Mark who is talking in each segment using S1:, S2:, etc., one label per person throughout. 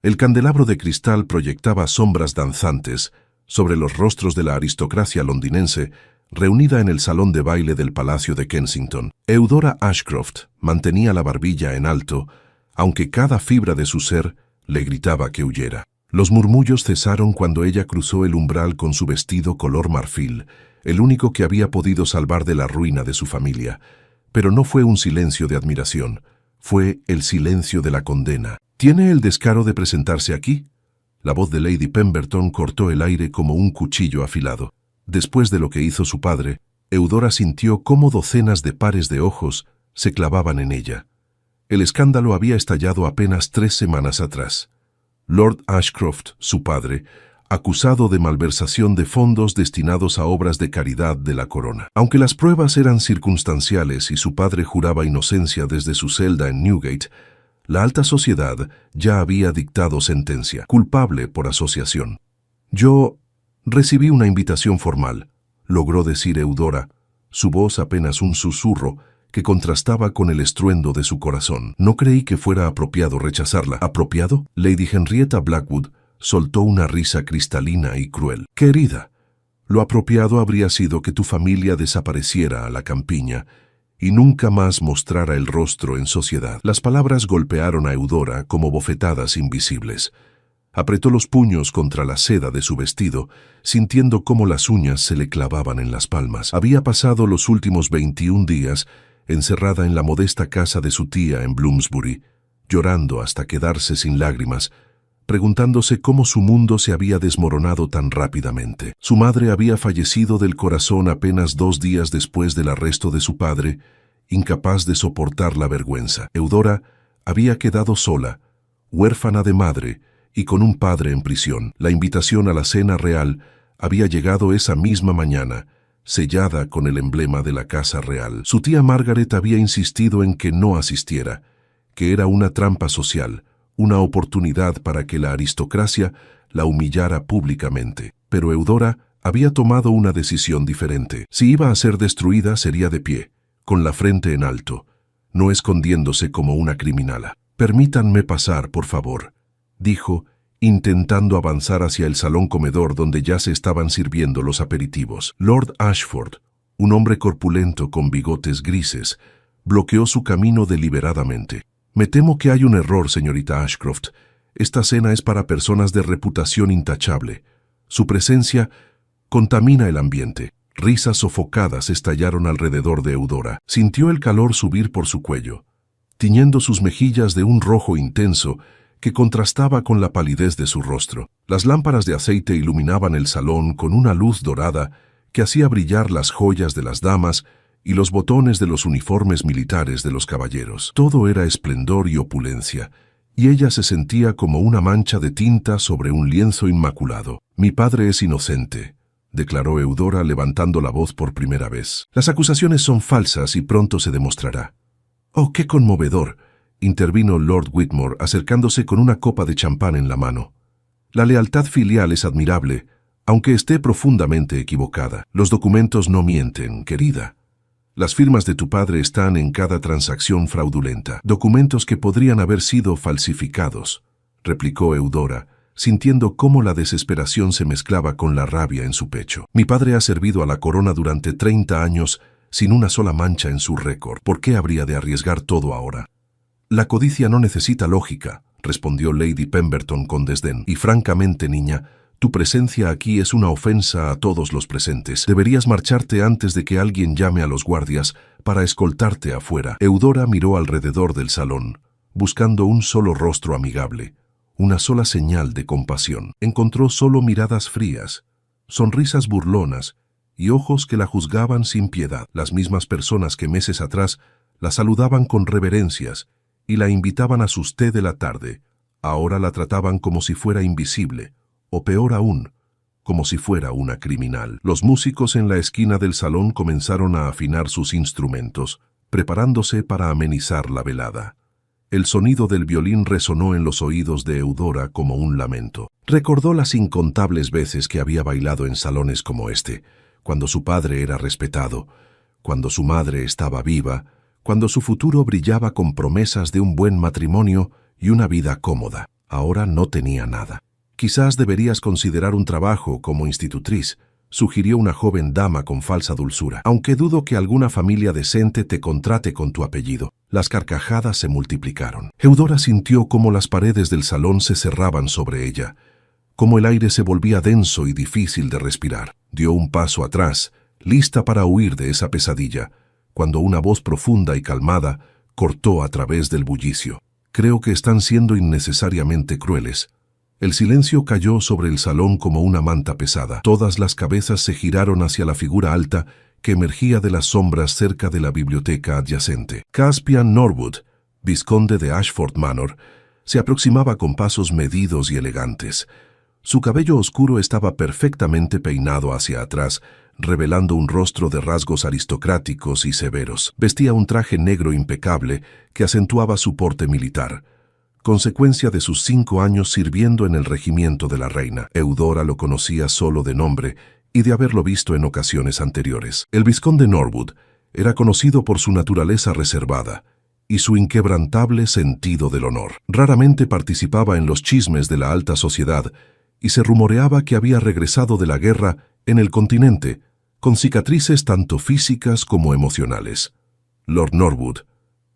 S1: El candelabro de cristal proyectaba sombras danzantes sobre los rostros de la aristocracia londinense reunida en el salón de baile del Palacio de Kensington. Eudora Ashcroft mantenía la barbilla en alto, aunque cada fibra de su ser le gritaba que huyera. Los murmullos cesaron cuando ella cruzó el umbral con su vestido color marfil, el único que había podido salvar de la ruina de su familia. Pero no fue un silencio de admiración, fue el silencio de la condena. ¿Tiene el descaro de presentarse aquí? La voz de Lady Pemberton cortó el aire como un cuchillo afilado. Después de lo que hizo su padre, Eudora sintió cómo docenas de pares de ojos se clavaban en ella. El escándalo había estallado apenas 3 semanas atrás. Lord Ashcroft, su padre, acusado de malversación de fondos destinados a obras de caridad de la corona. Aunque las pruebas eran circunstanciales y su padre juraba inocencia desde su celda en Newgate, la alta sociedad ya había dictado sentencia, culpable por asociación. Yo recibí una invitación formal, logró decir Eudora, su voz apenas un susurro que contrastaba con el estruendo de su corazón. No creí que fuera apropiado rechazarla. ¿Apropiado? Lady Henrietta Blackwood soltó una risa cristalina y cruel. Querida, lo apropiado habría sido que tu familia desapareciera a la campiña y nunca más mostrara el rostro en sociedad. Las palabras golpearon a Eudora como bofetadas invisibles. Apretó los puños contra la seda de su vestido, sintiendo cómo las uñas se le clavaban en las palmas. Había pasado los últimos 21 días encerrada en la modesta casa de su tía en Bloomsbury, llorando hasta quedarse sin lágrimas, preguntándose cómo su mundo se había desmoronado tan rápidamente. Su madre había fallecido del corazón apenas 2 días después del arresto de su padre, incapaz de soportar la vergüenza. Eudora había quedado sola, huérfana de madre y con un padre en prisión. La invitación a la cena real había llegado esa misma mañana, sellada con el emblema de la Casa Real. Su tía Margaret había insistido en que no asistiera, que era una trampa social, una oportunidad para que la aristocracia la humillara públicamente. Pero Eudora había tomado una decisión diferente. Si iba a ser destruida, sería de pie, con la frente en alto, no escondiéndose como una criminala. «Permítanme pasar, por favor», dijo, intentando avanzar hacia el salón comedor donde ya se estaban sirviendo los aperitivos. Lord Ashford, un hombre corpulento con bigotes grises, bloqueó su camino deliberadamente. «Me temo que hay un error, señorita Ashcroft. Esta cena es para personas de reputación intachable. Su presencia contamina el ambiente». Risas sofocadas estallaron alrededor de Eudora. Sintió el calor subir por su cuello, tiñendo sus mejillas de un rojo intenso que contrastaba con la palidez de su rostro. Las lámparas de aceite iluminaban el salón con una luz dorada que hacía brillar las joyas de las damas y los botones de los uniformes militares de los caballeros. Todo era esplendor y opulencia, y ella se sentía como una mancha de tinta sobre un lienzo inmaculado. «Mi padre es inocente», declaró Eudora levantando la voz por primera vez. «Las acusaciones son falsas y pronto se demostrará». «Oh, qué conmovedor», intervino Lord Whitmore acercándose con una copa de champán en la mano. «La lealtad filial es admirable, aunque esté profundamente equivocada. Los documentos no mienten, querida. Las firmas de tu padre están en cada transacción fraudulenta. Documentos que podrían haber sido falsificados», replicó Eudora, sintiendo cómo la desesperación se mezclaba con la rabia en su pecho. «Mi padre ha servido a la corona durante 30 años sin una sola mancha en su récord. ¿Por qué habría de arriesgar todo ahora?» «La codicia no necesita lógica», respondió Lady Pemberton con desdén. «Y francamente, niña, tu presencia aquí es una ofensa a todos los presentes. Deberías marcharte antes de que alguien llame a los guardias para escoltarte afuera». Eudora miró alrededor del salón, buscando un solo rostro amigable, una sola señal de compasión. Encontró solo miradas frías, sonrisas burlonas y ojos que la juzgaban sin piedad. Las mismas personas que meses atrás la saludaban con reverencias y la invitaban a sus té de la tarde, ahora la trataban como si fuera invisible, o peor aún, como si fuera una criminal. Los músicos en la esquina del salón comenzaron a afinar sus instrumentos, preparándose para amenizar la velada. El sonido del violín resonó en los oídos de Eudora como un lamento. Recordó las incontables veces que había bailado en salones como este, cuando su padre era respetado, cuando su madre estaba viva, cuando su futuro brillaba con promesas de un buen matrimonio y una vida cómoda. Ahora no tenía nada. «Quizás deberías considerar un trabajo como institutriz», sugirió una joven dama con falsa dulzura, «aunque dudo que alguna familia decente te contrate con tu apellido». Las carcajadas se multiplicaron. Eudora sintió cómo las paredes del salón se cerraban sobre ella, cómo el aire se volvía denso y difícil de respirar. Dio un paso atrás, lista para huir de esa pesadilla, cuando una voz profunda y calmada cortó a través del bullicio. «Creo que están siendo innecesariamente crueles». El silencio cayó sobre el salón como una manta pesada. Todas las cabezas se giraron hacia la figura alta que emergía de las sombras cerca de la biblioteca adyacente. Caspian Norwood, vizconde de Ashford Manor, se aproximaba con pasos medidos y elegantes. Su cabello oscuro estaba perfectamente peinado hacia atrás, revelando un rostro de rasgos aristocráticos y severos. Vestía un traje negro impecable que acentuaba su porte militar, consecuencia de sus 5 años sirviendo en el regimiento de la reina. Eudora lo conocía solo de nombre y de haberlo visto en ocasiones anteriores. El vizconde Norwood era conocido por su naturaleza reservada y su inquebrantable sentido del honor. Raramente participaba en los chismes de la alta sociedad y se rumoreaba que había regresado de la guerra en el continente, con cicatrices tanto físicas como emocionales. Lord Norwood.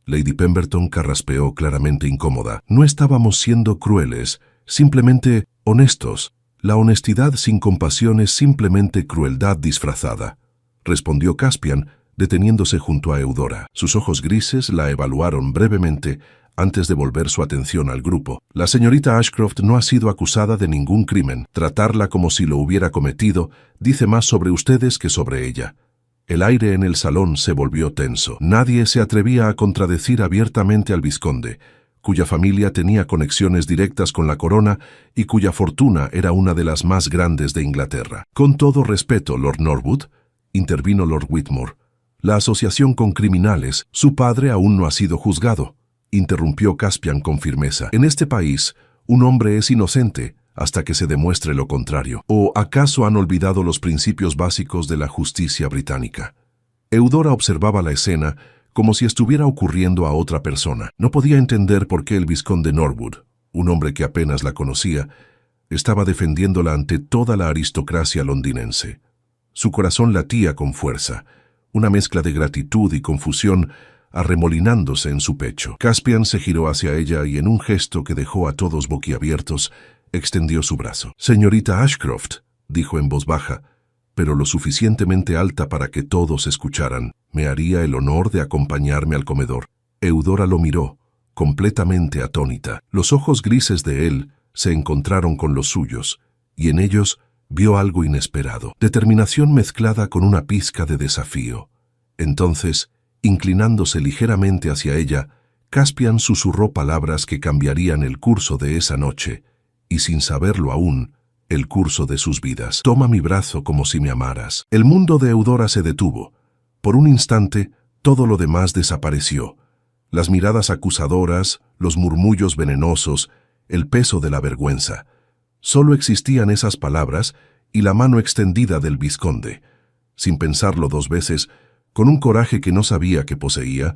S1: Lady Pemberton carraspeó claramente incómoda. «No estábamos siendo crueles, simplemente honestos. La honestidad sin compasión es simplemente crueldad disfrazada», respondió Caspian, deteniéndose junto a Eudora. Sus ojos grises la evaluaron brevemente antes de volver su atención al grupo. «La señorita Ashcroft no ha sido acusada de ningún crimen. Tratarla como si lo hubiera cometido dice más sobre ustedes que sobre ella». El aire en el salón se volvió tenso. Nadie se atrevía a contradecir abiertamente al vizconde, cuya familia tenía conexiones directas con la corona y cuya fortuna era una de las más grandes de Inglaterra. «Con todo respeto, Lord Norwood», intervino Lord Whitmore, «la asociación con criminales, su padre aún no ha sido juzgado», interrumpió Caspian con firmeza. «En este país, un hombre es inocente hasta que se demuestre lo contrario. ¿O acaso han olvidado los principios básicos de la justicia británica?» Eudora observaba la escena como si estuviera ocurriendo a otra persona. No podía entender por qué el vizconde Norwood, un hombre que apenas la conocía, estaba defendiéndola ante toda la aristocracia londinense. Su corazón latía con fuerza, una mezcla de gratitud y confusión arremolinándose en su pecho. Caspian se giró hacia ella y en un gesto que dejó a todos boquiabiertos, extendió su brazo. «Señorita Ashcroft», dijo en voz baja, pero lo suficientemente alta para que todos escucharan, «¿me haría el honor de acompañarme al comedor?» Eudora lo miró, completamente atónita. Los ojos grises de él se encontraron con los suyos, y en ellos vio algo inesperado, determinación mezclada con una pizca de desafío. Entonces, inclinándose ligeramente hacia ella, Caspian susurró palabras que cambiarían el curso de esa noche, y sin saberlo aún, el curso de sus vidas. «Toma mi brazo como si me amaras». El mundo de Eudora se detuvo. Por un instante, todo lo demás desapareció. Las miradas acusadoras, los murmullos venenosos, el peso de la vergüenza. Solo existían esas palabras y la mano extendida del vizconde. Sin pensarlo 2 veces, con un coraje que no sabía que poseía,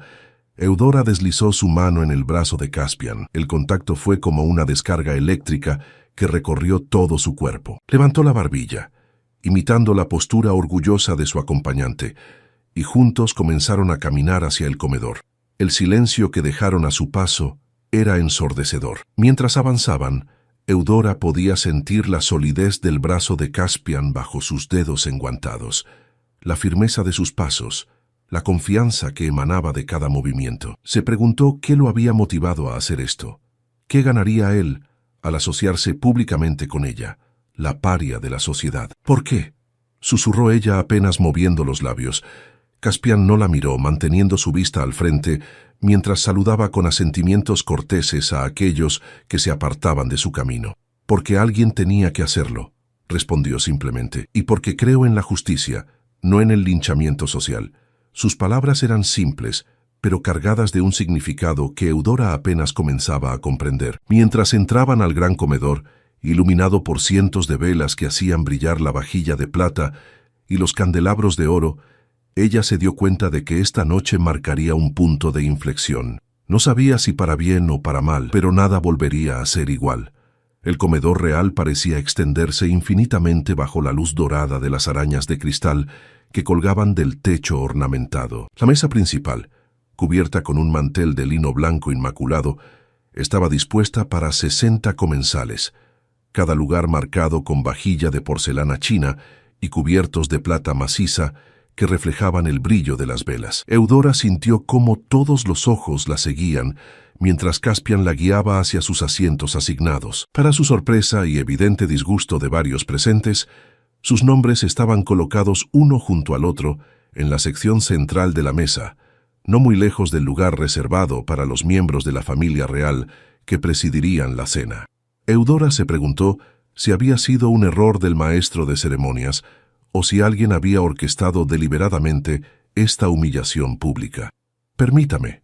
S1: Eudora deslizó su mano en el brazo de Caspian. El contacto fue como una descarga eléctrica que recorrió todo su cuerpo. Levantó la barbilla, imitando la postura orgullosa de su acompañante, y juntos comenzaron a caminar hacia el comedor. El silencio que dejaron a su paso era ensordecedor. Mientras avanzaban, Eudora podía sentir la solidez del brazo de Caspian bajo sus dedos enguantados, la firmeza de sus pasos, la confianza que emanaba de cada movimiento. Se preguntó qué lo había motivado a hacer esto. ¿Qué ganaría él al asociarse públicamente con ella, la paria de la sociedad? «¿Por qué?», susurró ella apenas moviendo los labios. Caspian no la miró, manteniendo su vista al frente, mientras saludaba con asentimientos corteses a aquellos que se apartaban de su camino. «Porque alguien tenía que hacerlo», respondió simplemente, «y porque creo en la justicia, no en el linchamiento social». Sus palabras eran simples, pero cargadas de un significado que Eudora apenas comenzaba a comprender. Mientras entraban al gran comedor, iluminado por cientos de velas que hacían brillar la vajilla de plata y los candelabros de oro, ella se dio cuenta de que esta noche marcaría un punto de inflexión. No sabía si para bien o para mal, pero nada volvería a ser igual. El comedor real parecía extenderse infinitamente bajo la luz dorada de las arañas de cristal que colgaban del techo ornamentado. La mesa principal, cubierta con un mantel de lino blanco inmaculado, estaba dispuesta para 60 comensales, cada lugar marcado con vajilla de porcelana china y cubiertos de plata maciza que reflejaban el brillo de las velas. Eudora sintió cómo todos los ojos la seguían mientras Caspian la guiaba hacia sus asientos asignados. Para su sorpresa y evidente disgusto de varios presentes, sus nombres estaban colocados uno junto al otro en la sección central de la mesa, no muy lejos del lugar reservado para los miembros de la familia real que presidirían la cena. Eudora se preguntó si había sido un error del maestro de ceremonias o si alguien había orquestado deliberadamente esta humillación pública. «Permítame»,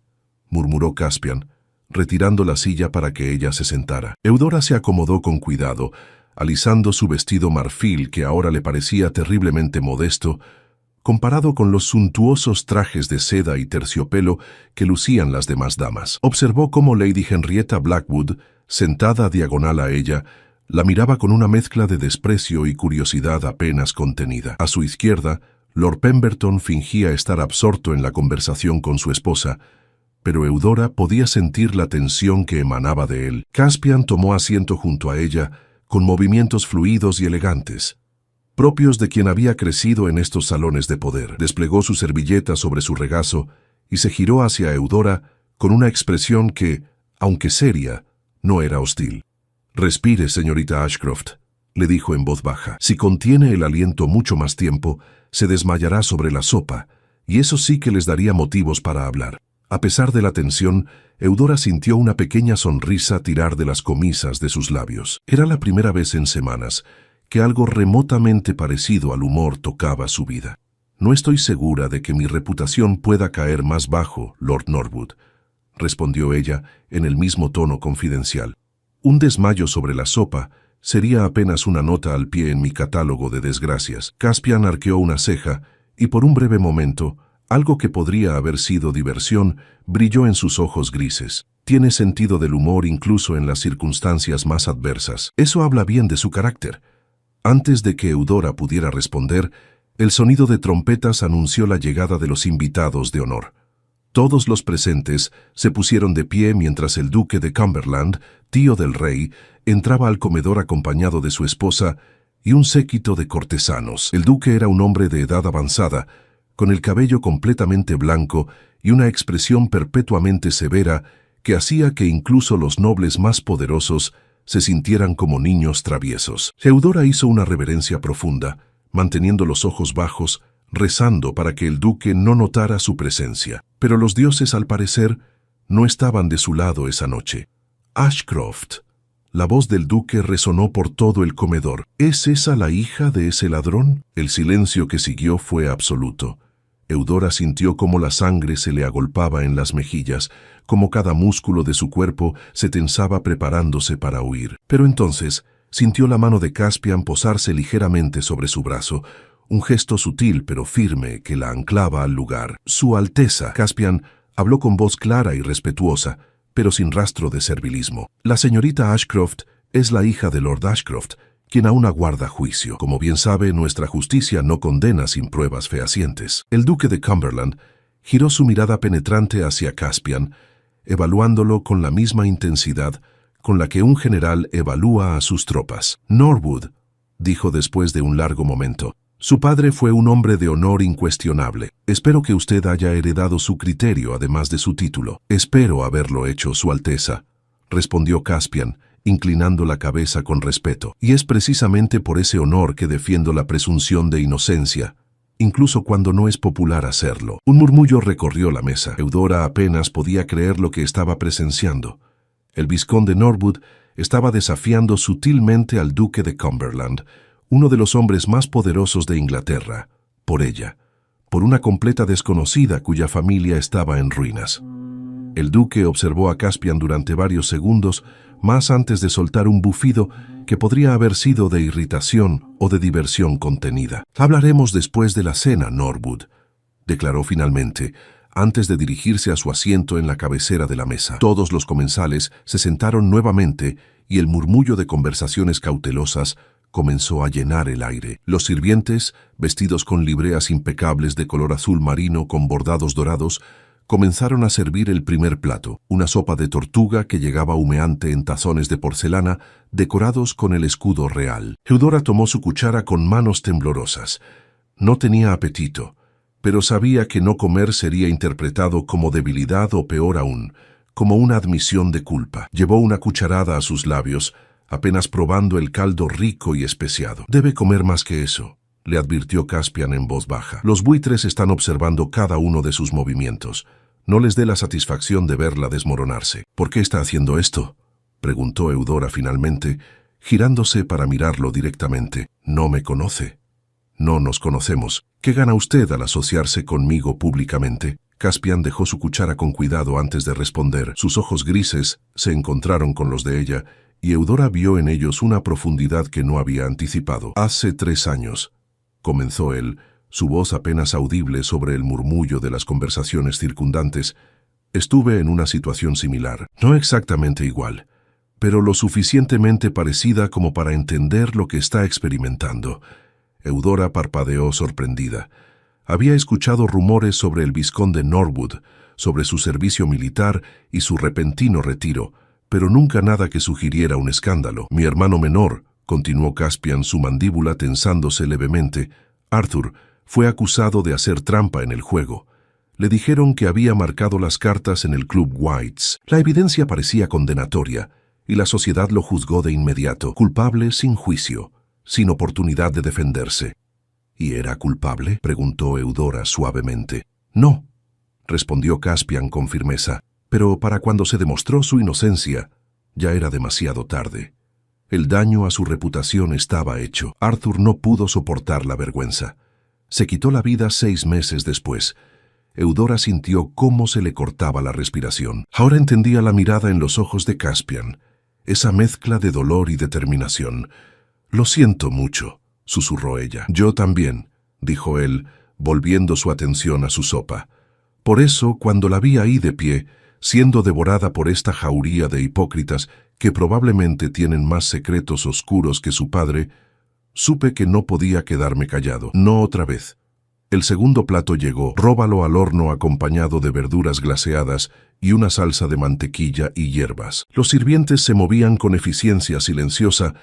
S1: murmuró Caspian, retirando la silla para que ella se sentara. Eudora se acomodó con cuidado, alisando su vestido marfil que ahora le parecía terriblemente modesto, comparado con los suntuosos trajes de seda y terciopelo que lucían las demás damas. Observó cómo Lady Henrietta Blackwood, sentada diagonal a ella, la miraba con una mezcla de desprecio y curiosidad apenas contenida. A su izquierda, Lord Pemberton fingía estar absorto en la conversación con su esposa, pero Eudora podía sentir la tensión que emanaba de él. Caspian tomó asiento junto a ella, con movimientos fluidos y elegantes, propios de quien había crecido en estos salones de poder. Desplegó su servilleta sobre su regazo y se giró hacia Eudora con una expresión que, aunque seria, no era hostil. «Respire, señorita Ashcroft», le dijo en voz baja. «Si contiene el aliento mucho más tiempo, se desmayará sobre la sopa, y eso sí que les daría motivos para hablar». A pesar de la tensión, Eudora sintió una pequeña sonrisa tirar de las comisas de sus labios. Era la primera vez en semanas que algo remotamente parecido al humor tocaba su vida. «No estoy segura de que mi reputación pueda caer más bajo, Lord Norwood», respondió ella en el mismo tono confidencial. «Un desmayo sobre la sopa sería apenas una nota al pie en mi catálogo de desgracias». Caspian arqueó una ceja y por un breve momento, algo que podría haber sido diversión brilló en sus ojos grises. «Tiene sentido del humor incluso en las circunstancias más adversas. Eso habla bien de su carácter». Antes de que Eudora pudiera responder, el sonido de trompetas anunció la llegada de los invitados de honor. Todos los presentes se pusieron de pie mientras el duque de Cumberland, tío del rey, entraba al comedor acompañado de su esposa y un séquito de cortesanos. El duque era un hombre de edad avanzada, con el cabello completamente blanco y una expresión perpetuamente severa que hacía que incluso los nobles más poderosos se sintieran como niños traviesos. Eudora hizo una reverencia profunda, manteniendo los ojos bajos, rezando para que el duque no notara su presencia. Pero los dioses, al parecer, no estaban de su lado esa noche. «Ashcroft», la voz del duque resonó por todo el comedor. «¿Es esa la hija de ese ladrón?». El silencio que siguió fue absoluto. Eudora sintió cómo la sangre se le agolpaba en las mejillas, cómo cada músculo de su cuerpo se tensaba preparándose para huir. Pero entonces sintió la mano de Caspian posarse ligeramente sobre su brazo, un gesto sutil pero firme que la anclaba al lugar. «Su Alteza». Caspian habló con voz clara y respetuosa, pero sin rastro de servilismo. «La señorita Ashcroft es la hija de Lord Ashcroft, quien aún aguarda juicio. Como bien sabe, nuestra justicia no condena sin pruebas fehacientes». El duque de Cumberland giró su mirada penetrante hacia Caspian, evaluándolo con la misma intensidad con la que un general evalúa a sus tropas. «Norwood», dijo después de un largo momento, «su padre fue un hombre de honor incuestionable. Espero que usted haya heredado su criterio además de su título». «Espero haberlo hecho, Su Alteza», respondió Caspian, inclinando la cabeza con respeto. «Y es precisamente por ese honor que defiendo la presunción de inocencia, incluso cuando no es popular hacerlo». Un murmullo recorrió la mesa. Eudora apenas podía creer lo que estaba presenciando. El vizconde Norwood estaba desafiando sutilmente al duque de Cumberland, uno de los hombres más poderosos de Inglaterra, por ella, por una completa desconocida cuya familia estaba en ruinas. El duque observó a Caspian durante varios segundos, más antes de soltar un bufido que podría haber sido de irritación o de diversión contenida. «Hablaremos después de la cena, Norwood», declaró finalmente, antes de dirigirse a su asiento en la cabecera de la mesa. Todos los comensales se sentaron nuevamente y el murmullo de conversaciones cautelosas comenzó a llenar el aire. Los sirvientes, vestidos con libreas impecables de color azul marino con bordados dorados, comenzaron a servir el primer plato, una sopa de tortuga que llegaba humeante en tazones de porcelana decorados con el escudo real. Eudora tomó su cuchara con manos temblorosas. No tenía apetito, pero sabía que no comer sería interpretado como debilidad o peor aún, como una admisión de culpa. Llevó una cucharada a sus labios, apenas probando el caldo rico y especiado. «Debe comer más que eso», le advirtió Caspian en voz baja. «Los buitres están observando cada uno de sus movimientos. No les dé la satisfacción de verla desmoronarse». «¿Por qué está haciendo esto?», preguntó Eudora finalmente, girándose para mirarlo directamente. «No me conoce». «No nos conocemos. ¿Qué gana usted al asociarse conmigo públicamente?». Caspian dejó su cuchara con cuidado antes de responder. Sus ojos grises se encontraron con los de ella, y Eudora vio en ellos una profundidad que no había anticipado. «Hace 3 años», comenzó él, su voz apenas audible sobre el murmullo de las conversaciones circundantes, «estuve en una situación similar. No exactamente igual, pero lo suficientemente parecida como para entender lo que está experimentando». Eudora parpadeó sorprendida. Había escuchado rumores sobre el vizconde Norwood, sobre su servicio militar y su repentino retiro, pero nunca nada que sugiriera un escándalo. «Mi hermano menor», continuó Caspian, su mandíbula tensándose levemente, «Arthur, fue acusado de hacer trampa en el juego. Le dijeron que había marcado las cartas en el Club Whites. La evidencia parecía condenatoria, y la sociedad lo juzgó de inmediato, culpable sin juicio, sin oportunidad de defenderse». «¿Y era culpable?», preguntó Eudora suavemente. «No», respondió Caspian con firmeza, «pero para cuando se demostró su inocencia, ya era demasiado tarde. El daño a su reputación estaba hecho. Arthur no pudo soportar la vergüenza. Se quitó la vida 6 meses después». Eudora sintió cómo se le cortaba la respiración. Ahora entendía la mirada en los ojos de Caspian, esa mezcla de dolor y determinación. «Lo siento mucho», susurró ella. «Yo también», dijo él, volviendo su atención a su sopa. «Por eso, cuando la vi ahí de pie, siendo devorada por esta jauría de hipócritas que probablemente tienen más secretos oscuros que su padre, supe que no podía quedarme callado. No otra vez». El segundo plato llegó, róbalo al horno acompañado de verduras glaseadas y una salsa de mantequilla y hierbas. Los sirvientes se movían con eficiencia silenciosa,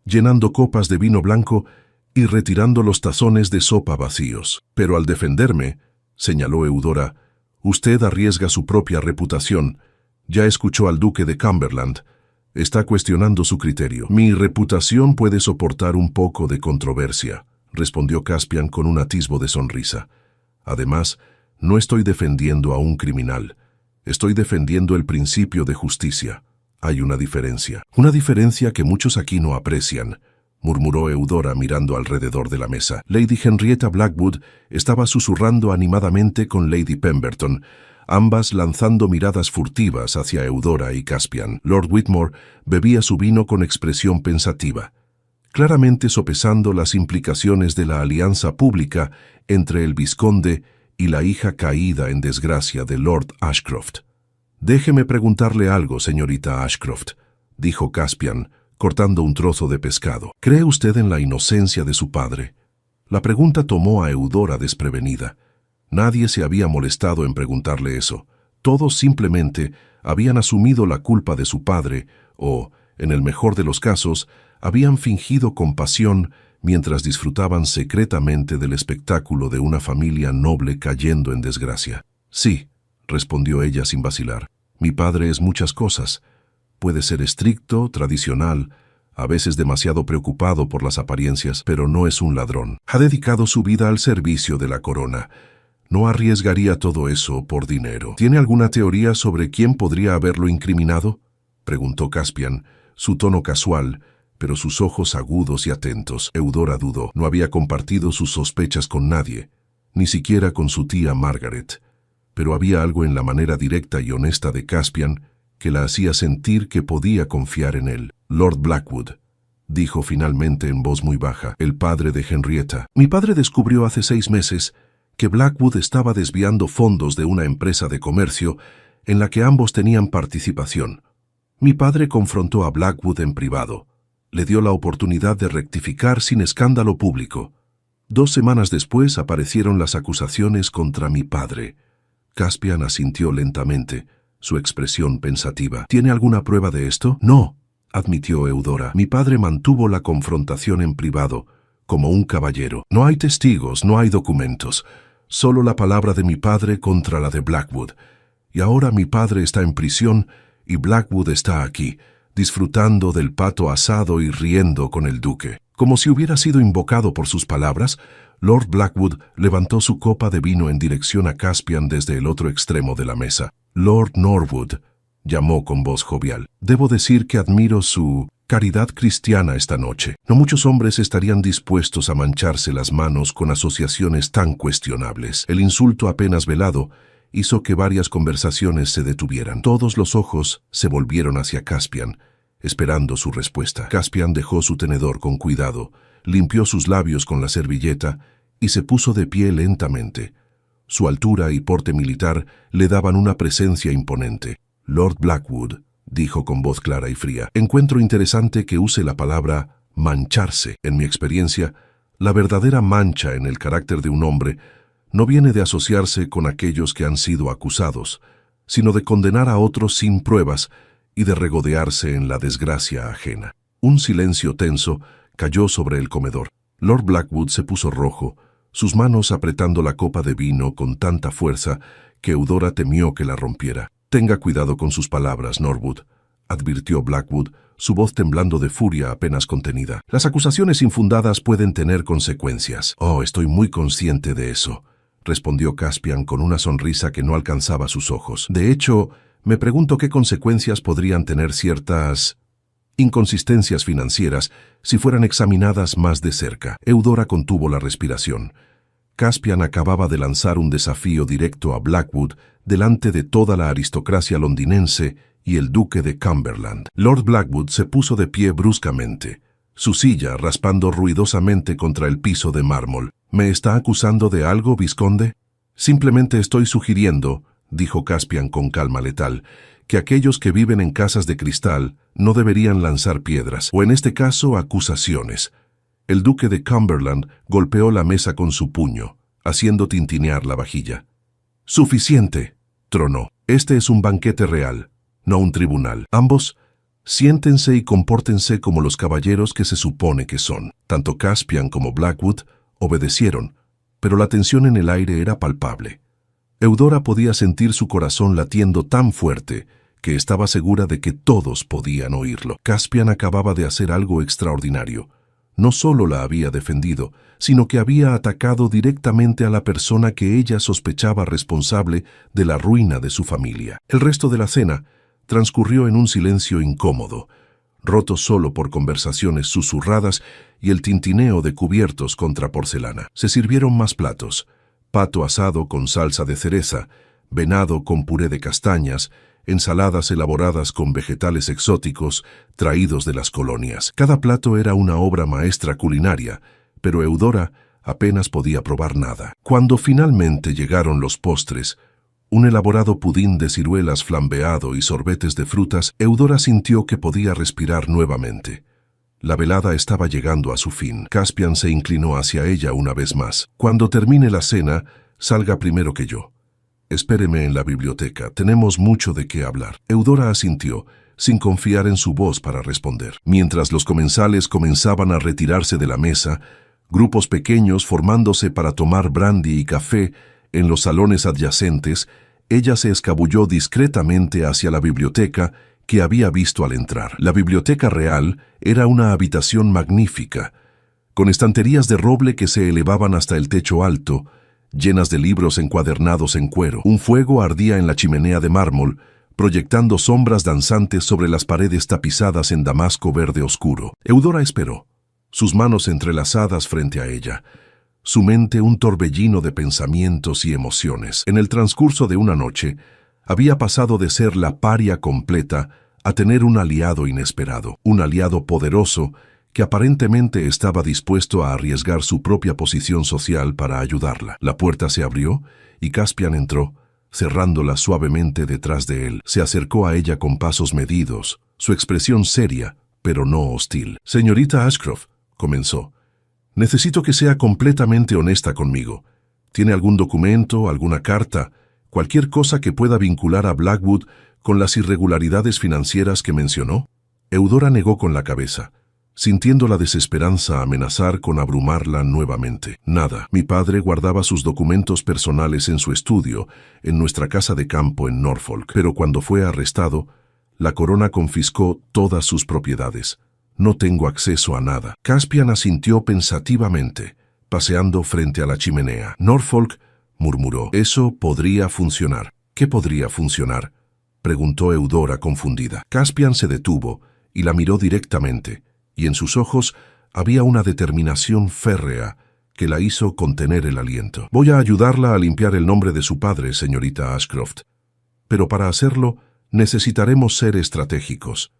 S1: llenando copas de vino blanco y retirando los tazones de sopa vacíos. «Pero al defenderme», señaló Eudora, «usted arriesga su propia reputación. Ya escuchó al duque de Cumberland. Está cuestionando su criterio». «Mi reputación puede soportar un poco de controversia», respondió Caspian con un atisbo de sonrisa. «Además, no estoy defendiendo a un criminal. Estoy defendiendo el principio de justicia. Hay una diferencia que muchos aquí no aprecian», murmuró Eudora mirando alrededor de la mesa. Lady Henrietta Blackwood estaba susurrando animadamente con Lady Pemberton, ambas lanzando miradas furtivas hacia Eudora y Caspian. Lord Whitmore bebía su vino con expresión pensativa, claramente sopesando las implicaciones de la alianza pública entre el vizconde y la hija caída en desgracia de Lord Ashcroft. «Déjeme preguntarle algo, señorita Ashcroft», dijo Caspian, cortando un trozo de pescado. «¿Cree usted en la inocencia de su padre?». La pregunta tomó a Eudora desprevenida. Nadie se había molestado en preguntarle eso. Todos simplemente habían asumido la culpa de su padre o, en el mejor de los casos, habían fingido compasión mientras disfrutaban secretamente del espectáculo de una familia noble cayendo en desgracia. «Sí», respondió ella sin vacilar. «Mi padre es muchas cosas. Puede ser estricto, tradicional, a veces demasiado preocupado por las apariencias, pero no es un ladrón. Ha dedicado su vida al servicio de la corona. No arriesgaría todo eso por dinero». «¿Tiene alguna teoría sobre quién podría haberlo incriminado?», preguntó Caspian, su tono casual, pero sus ojos agudos y atentos. Eudora dudó. No había compartido sus sospechas con nadie, ni siquiera con su tía Margaret. Pero había algo en la manera directa y honesta de Caspian que la hacía sentir que podía confiar en él. «Lord Blackwood», dijo finalmente en voz muy baja, «el padre de Henrietta. Mi padre descubrió hace 6 meses que Blackwood estaba desviando fondos de una empresa de comercio en la que ambos tenían participación. Mi padre confrontó a Blackwood en privado. Le dio la oportunidad de rectificar sin escándalo público. 2 semanas después aparecieron las acusaciones contra mi padre. Caspian asintió lentamente, su expresión pensativa. ¿Tiene alguna prueba de esto? No, admitió Eudora. Mi padre mantuvo la confrontación en privado, como un caballero. No hay testigos, no hay documentos. Solo la palabra de mi padre contra la de Blackwood. Y ahora mi padre está en prisión y Blackwood está aquí, disfrutando del pato asado y riendo con el duque. Como si hubiera sido invocado por sus palabras, Lord Blackwood levantó su copa de vino en dirección a Caspian desde el otro extremo de la mesa. Lord Norwood, llamó con voz jovial, debo decir que admiro su caridad cristiana esta noche. No muchos hombres estarían dispuestos a mancharse las manos con asociaciones tan cuestionables. El insulto apenas velado hizo que varias conversaciones se detuvieran. Todos los ojos se volvieron hacia Caspian, esperando su respuesta. Caspian dejó su tenedor con cuidado, limpió sus labios con la servilleta y se puso de pie lentamente. Su altura y porte militar le daban una presencia imponente. Lord Blackwood, dijo con voz clara y fría, encuentro interesante que use la palabra mancharse. En mi experiencia, la verdadera mancha en el carácter de un hombre no viene de asociarse con aquellos que han sido acusados, sino de condenar a otros sin pruebas y de regodearse en la desgracia ajena. Un silencio tenso cayó sobre el comedor. Lord Blackwood se puso rojo, sus manos apretando la copa de vino con tanta fuerza que Eudora temió que la rompiera. Tenga cuidado con sus palabras, Norwood, advirtió Blackwood, su voz temblando de furia apenas contenida. Las acusaciones infundadas pueden tener consecuencias. Oh, estoy muy consciente de eso, respondió Caspian con una sonrisa que no alcanzaba sus ojos. De hecho, me pregunto qué consecuencias podrían tener ciertas inconsistencias financieras si fueran examinadas más de cerca. Eudora contuvo la respiración. Caspian acababa de lanzar un desafío directo a Blackwood delante de toda la aristocracia londinense y el duque de Cumberland. Lord Blackwood se puso de pie bruscamente, su silla raspando ruidosamente contra el piso de mármol. ¿Me está acusando de algo, vizconde? Simplemente estoy sugiriendo, dijo Caspian con calma letal, que aquellos que viven en casas de cristal no deberían lanzar piedras, o en este caso acusaciones. El duque de Cumberland golpeó la mesa con su puño, haciendo tintinear la vajilla. «Suficiente», tronó. «Este es un banquete real, no un tribunal. Ambos, siéntense y compórtense como los caballeros que se supone que son». Tanto Caspian como Blackwood obedecieron, pero la tensión en el aire era palpable. Eudora podía sentir su corazón latiendo tan fuerte que estaba segura de que todos podían oírlo. Caspian acababa de hacer algo extraordinario. No solo la había defendido, sino que había atacado directamente a la persona que ella sospechaba responsable de la ruina de su familia. El resto de la cena transcurrió en un silencio incómodo, roto solo por conversaciones susurradas y el tintineo de cubiertos contra porcelana. Se sirvieron más platos: pato asado con salsa de cereza, venado con puré de castañas, ensaladas elaboradas con vegetales exóticos traídos de las colonias. Cada plato era una obra maestra culinaria, pero Eudora apenas podía probar nada. Cuando finalmente llegaron los postres, un elaborado pudín de ciruelas flambeado y sorbetes de frutas, Eudora sintió que podía respirar nuevamente. La velada estaba llegando a su fin. Caspian se inclinó hacia ella una vez más. «Cuando termine la cena, salga primero que yo. Espéreme en la biblioteca, tenemos mucho de qué hablar». Eudora asintió, sin confiar en su voz para responder. Mientras los comensales comenzaban a retirarse de la mesa, grupos pequeños formándose para tomar brandy y café en los salones adyacentes, ella se escabulló discretamente hacia la biblioteca que había visto al entrar. La biblioteca real era una habitación magnífica, con estanterías de roble que se elevaban hasta el techo alto, llenas de libros encuadernados en cuero. Un fuego ardía en la chimenea de mármol, proyectando sombras danzantes sobre las paredes tapizadas en damasco verde oscuro. Eudora esperó, sus manos entrelazadas frente a ella, su mente un torbellino de pensamientos y emociones. En el transcurso de una noche, había pasado de ser la paria completa a tener un aliado inesperado, un aliado poderoso que aparentemente estaba dispuesto a arriesgar su propia posición social para ayudarla. La puerta se abrió y Caspian entró, cerrándola suavemente detrás de él. Se acercó a ella con pasos medidos, su expresión seria, pero no hostil. «Señorita Ashcroft», comenzó, «necesito que sea completamente honesta conmigo. ¿Tiene algún documento, alguna carta, cualquier cosa que pueda vincular a Blackwood con las irregularidades financieras que mencionó?» Eudora negó con la cabeza, sintiendo la desesperanza amenazar con abrumarla nuevamente. «Nada. Mi padre guardaba sus documentos personales en su estudio, en nuestra casa de campo en Norfolk. Pero cuando fue arrestado, la corona confiscó todas sus propiedades. No tengo acceso a nada». Caspian asintió pensativamente, paseando frente a la chimenea. «Norfolk», murmuró, «eso podría funcionar». «¿Qué podría funcionar?», preguntó Eudora confundida. Caspian se detuvo y la miró directamente, y en sus ojos había una determinación férrea que la hizo contener el aliento. «Voy a ayudarla a limpiar el nombre de su padre, señorita Ashcroft. Pero para hacerlo necesitaremos ser estratégicos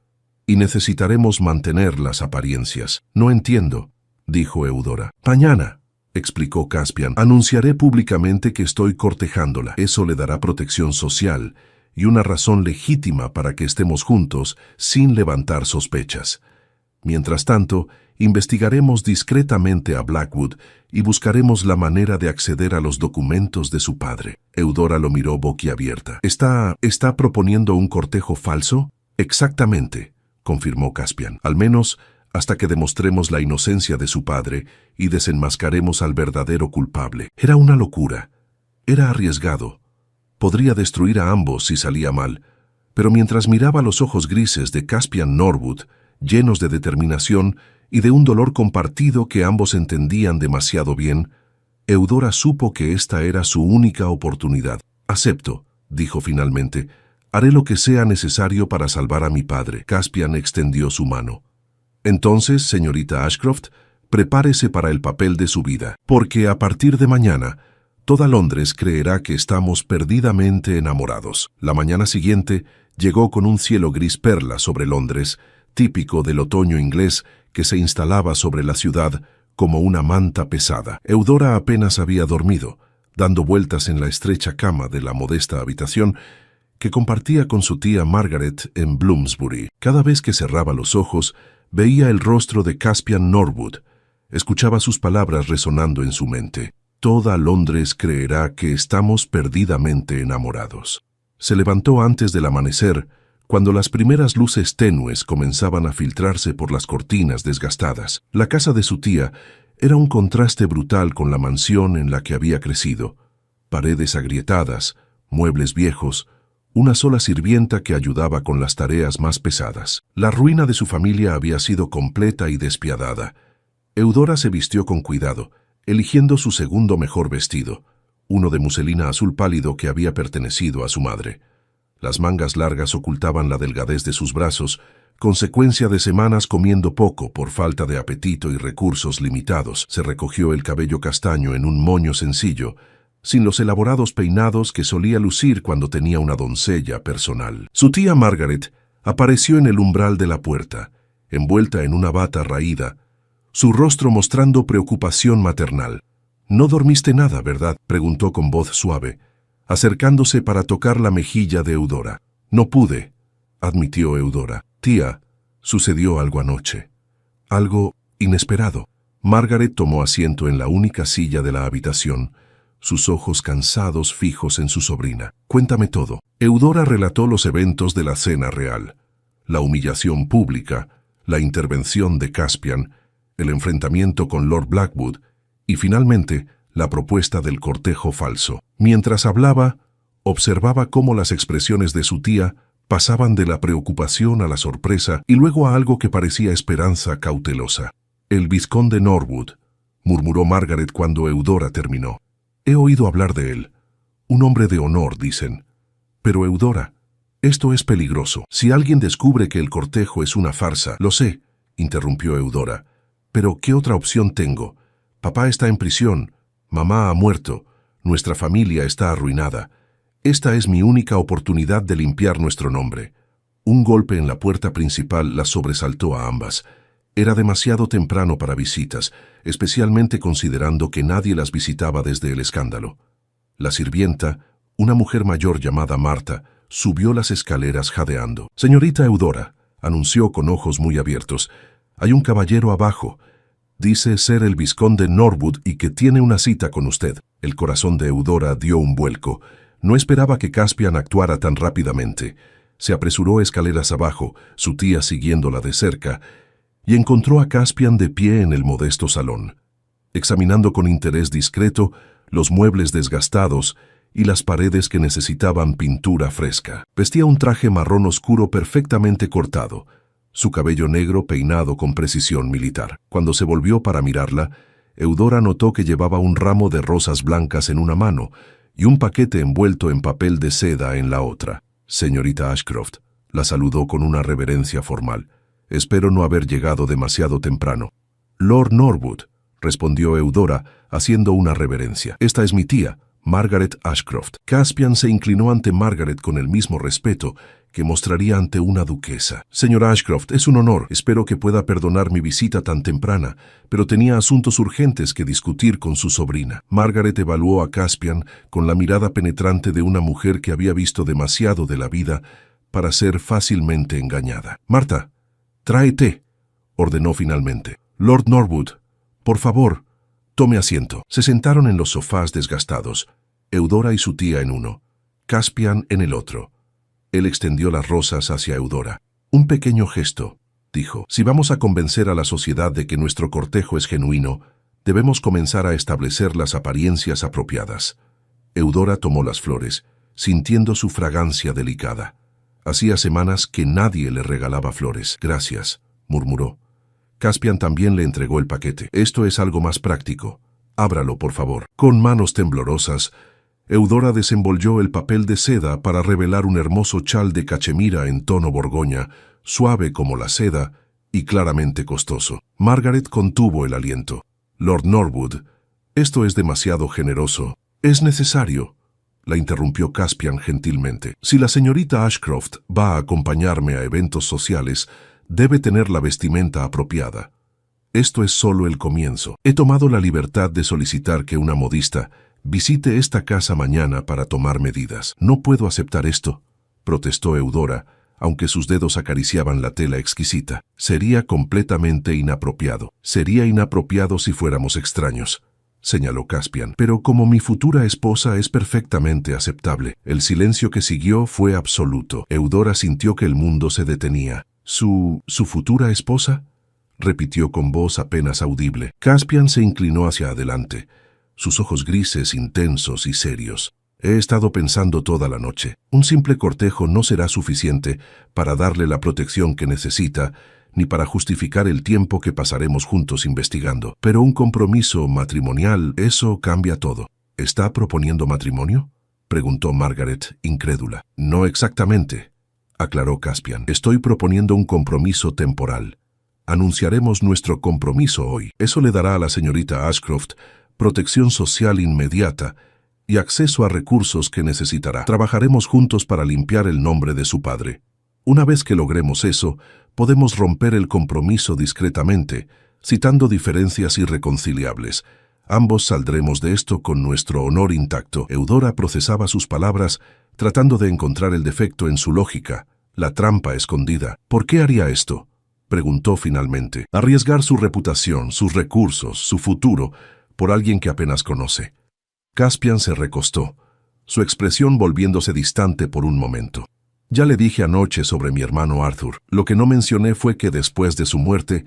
S1: y necesitaremos mantener las apariencias». «No entiendo», dijo Eudora. «Mañana», explicó Caspian, «anunciaré públicamente que estoy cortejándola. Eso le dará protección social y una razón legítima para que estemos juntos sin levantar sospechas. Mientras tanto, investigaremos discretamente a Blackwood y buscaremos la manera de acceder a los documentos de su padre». Eudora lo miró boquiabierta. ¿Está proponiendo un cortejo falso?» «Exactamente», confirmó Caspian. «Al menos hasta que demostremos la inocencia de su padre y desenmascaremos al verdadero culpable». Era una locura. Era arriesgado. Podría destruir a ambos si salía mal, pero mientras miraba los ojos grises de Caspian Norwood, llenos de determinación y de un dolor compartido que ambos entendían demasiado bien, Eudora supo que esta era su única oportunidad. «Acepto», dijo finalmente. «Haré lo que sea necesario para salvar a mi padre». Caspian extendió su mano. «Entonces, señorita Ashcroft, prepárese para el papel de su vida, porque a partir de mañana, toda Londres creerá que estamos perdidamente enamorados». La mañana siguiente llegó con un cielo gris perla sobre Londres, típico del otoño inglés que se instalaba sobre la ciudad como una manta pesada. Eudora apenas había dormido, dando vueltas en la estrecha cama de la modesta habitación que compartía con su tía Margaret en Bloomsbury. Cada vez que cerraba los ojos, veía el rostro de Caspian Norwood, escuchaba sus palabras resonando en su mente. «Toda Londres creerá que estamos perdidamente enamorados». Se levantó antes del amanecer, cuando las primeras luces tenues comenzaban a filtrarse por las cortinas desgastadas. La casa de su tía era un contraste brutal con la mansión en la que había crecido. Paredes agrietadas, muebles viejos, una sola sirvienta que ayudaba con las tareas más pesadas. La ruina de su familia había sido completa y despiadada. Eudora se vistió con cuidado, eligiendo su segundo mejor vestido, uno de muselina azul pálido que había pertenecido a su madre. Las mangas largas ocultaban la delgadez de sus brazos, consecuencia de semanas comiendo poco por falta de apetito y recursos limitados. Se recogió el cabello castaño en un moño sencillo, sin los elaborados peinados que solía lucir cuando tenía una doncella personal. Su tía Margaret apareció en el umbral de la puerta, envuelta en una bata raída, su rostro mostrando preocupación maternal. «No dormiste nada, ¿verdad?», preguntó con voz suave, acercándose para tocar la mejilla de Eudora. «No pude», admitió Eudora. «Tía, sucedió algo anoche. Algo inesperado». Margaret tomó asiento en la única silla de la habitación, sus ojos cansados fijos en su sobrina. «Cuéntame todo». Eudora relató los eventos de la cena real, la humillación pública, la intervención de Caspian, el enfrentamiento con Lord Blackwood y, finalmente, la propuesta del cortejo falso. Mientras hablaba, observaba cómo las expresiones de su tía pasaban de la preocupación a la sorpresa y luego a algo que parecía esperanza cautelosa. «El vizconde Norwood», murmuró Margaret cuando Eudora terminó. «He oído hablar de él. Un hombre de honor, dicen. Pero Eudora, esto es peligroso. Si alguien descubre que el cortejo es una farsa». «Lo sé», interrumpió Eudora. «Pero ¿qué otra opción tengo? Papá está en prisión. Mamá ha muerto, nuestra familia está arruinada. Esta es mi única oportunidad de limpiar nuestro nombre». Un golpe en la puerta principal las sobresaltó a ambas. Era demasiado temprano para visitas, especialmente considerando que nadie las visitaba desde el escándalo. La sirvienta, una mujer mayor llamada Marta, subió las escaleras jadeando. «Señorita Eudora», anunció con ojos muy abiertos, «hay un caballero abajo. Dice ser el vizconde Norwood y que tiene una cita con usted». El corazón de Eudora dio un vuelco. No esperaba que Caspian actuara tan rápidamente. Se apresuró escaleras abajo, su tía siguiéndola de cerca, y encontró a Caspian de pie en el modesto salón, examinando con interés discreto los muebles desgastados y las paredes que necesitaban pintura fresca. Vestía un traje marrón oscuro perfectamente cortado, su cabello negro peinado con precisión militar. Cuando se volvió para mirarla, Eudora notó que llevaba un ramo de rosas blancas en una mano y un paquete envuelto en papel de seda en la otra. «Señorita Ashcroft», la saludó con una reverencia formal. «Espero no haber llegado demasiado temprano». «Lord Norwood», respondió Eudora, haciendo una reverencia. «Esta es mi tía, Margaret Ashcroft». Caspian se inclinó ante Margaret con el mismo respeto que mostraría ante una duquesa. «Señora Ashcroft, es un honor. Espero que pueda perdonar mi visita tan temprana, pero tenía asuntos urgentes que discutir con su sobrina». Margaret evaluó a Caspian con la mirada penetrante de una mujer que había visto demasiado de la vida para ser fácilmente engañada. «Marta, trae té», ordenó finalmente. «Lord Norwood, por favor, tome asiento». Se sentaron en los sofás desgastados, Eudora y su tía en uno, Caspian en el otro. Él extendió las rosas hacia Eudora. «Un pequeño gesto», dijo. «Si vamos a convencer a la sociedad de que nuestro cortejo es genuino, debemos comenzar a establecer las apariencias apropiadas». Eudora tomó las flores, sintiendo su fragancia delicada. Hacía semanas que nadie le regalaba flores. «Gracias», murmuró. Caspian también le entregó el paquete. «Esto es algo más práctico. Ábralo, por favor». Con manos temblorosas, Eudora desenvolvió el papel de seda para revelar un hermoso chal de cachemira en tono borgoña, suave como la seda y claramente costoso. Margaret contuvo el aliento. «Lord Norwood, esto es demasiado generoso». «Es necesario», la interrumpió Caspian gentilmente. «Si la señorita Ashcroft va a acompañarme a eventos sociales, debe tener la vestimenta apropiada. Esto es solo el comienzo. He tomado la libertad de solicitar que una modista visite esta casa mañana para tomar medidas». «No puedo aceptar esto», protestó Eudora, aunque sus dedos acariciaban la tela exquisita. «Sería completamente inapropiado». «Sería inapropiado si fuéramos extraños», señaló Caspian. «Pero como mi futura esposa es perfectamente aceptable». El silencio que siguió fue absoluto. Eudora sintió que el mundo se detenía. ¿Su futura esposa?», repitió con voz apenas audible. Caspian se inclinó hacia adelante, sus ojos grises, intensos y serios. «He estado pensando toda la noche. Un simple cortejo no será suficiente para darle la protección que necesita, ni para justificar el tiempo que pasaremos juntos investigando. Pero un compromiso matrimonial, eso cambia todo». «¿Está proponiendo matrimonio?», preguntó Margaret, incrédula. «No exactamente», aclaró Caspian. «Estoy proponiendo un compromiso temporal. Anunciaremos nuestro compromiso hoy. Eso le dará a la señorita Ashcroft protección social inmediata y acceso a recursos que necesitará. Trabajaremos juntos para limpiar el nombre de su padre. Una vez que logremos eso, podemos romper el compromiso discretamente, citando diferencias irreconciliables. Ambos saldremos de esto con nuestro honor intacto». Eudora procesaba sus palabras, tratando de encontrar el defecto en su lógica, la trampa escondida. «¿Por qué haría esto?», preguntó finalmente. «Arriesgar su reputación, sus recursos, su futuro, por alguien que apenas conoce». Caspian se recostó, su expresión volviéndose distante por un momento. «Ya le dije anoche sobre mi hermano Arthur. Lo que no mencioné fue que después de su muerte,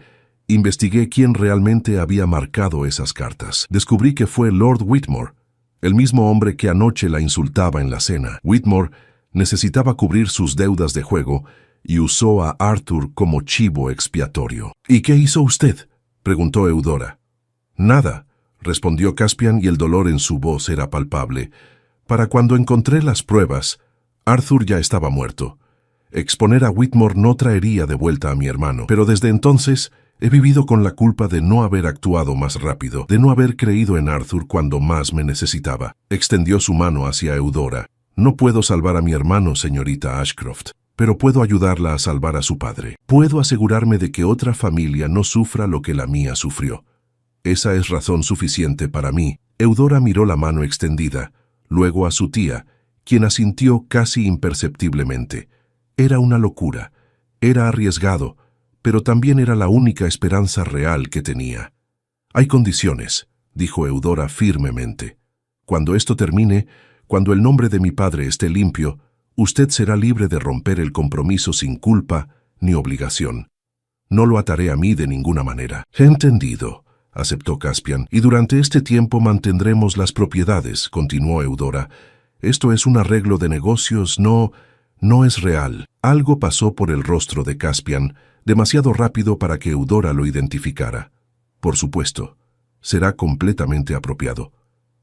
S1: investigué quién realmente había marcado esas cartas. Descubrí que fue Lord Whitmore, el mismo hombre que anoche la insultaba en la cena. Whitmore necesitaba cubrir sus deudas de juego y usó a Arthur como chivo expiatorio». «¿Y qué hizo usted?», preguntó Eudora. «Nada», respondió Caspian, y el dolor en su voz era palpable. «Para cuando encontré las pruebas, Arthur ya estaba muerto. Exponer a Whitmore no traería de vuelta a mi hermano, pero desde entonces he vivido con la culpa de no haber actuado más rápido, de no haber creído en Arthur cuando más me necesitaba». Extendió su mano hacia Eudora. «No puedo salvar a mi hermano, señorita Ashcroft. pero puedo ayudarla a salvar a su padre. Puedo asegurarme de que otra familia no sufra lo que la mía sufrió. Esa es razón suficiente para mí. Eudora miró la mano extendida, luego a su tía, quien asintió casi imperceptiblemente. Era una locura, era arriesgado, pero también era la única esperanza real que tenía. Hay condiciones, dijo Eudora firmemente. Cuando esto termine, cuando el nombre de mi padre esté limpio, usted será libre de romper el compromiso sin culpa ni obligación. No lo ataré a mí de ninguna manera. Entendido, aceptó Caspian, y durante este tiempo mantendremos las propiedades, continuó Eudora. Esto es un arreglo de negocios, no es real. Algo pasó por el rostro de Caspian, demasiado rápido para que Eudora lo identificara. Por supuesto, será completamente apropiado.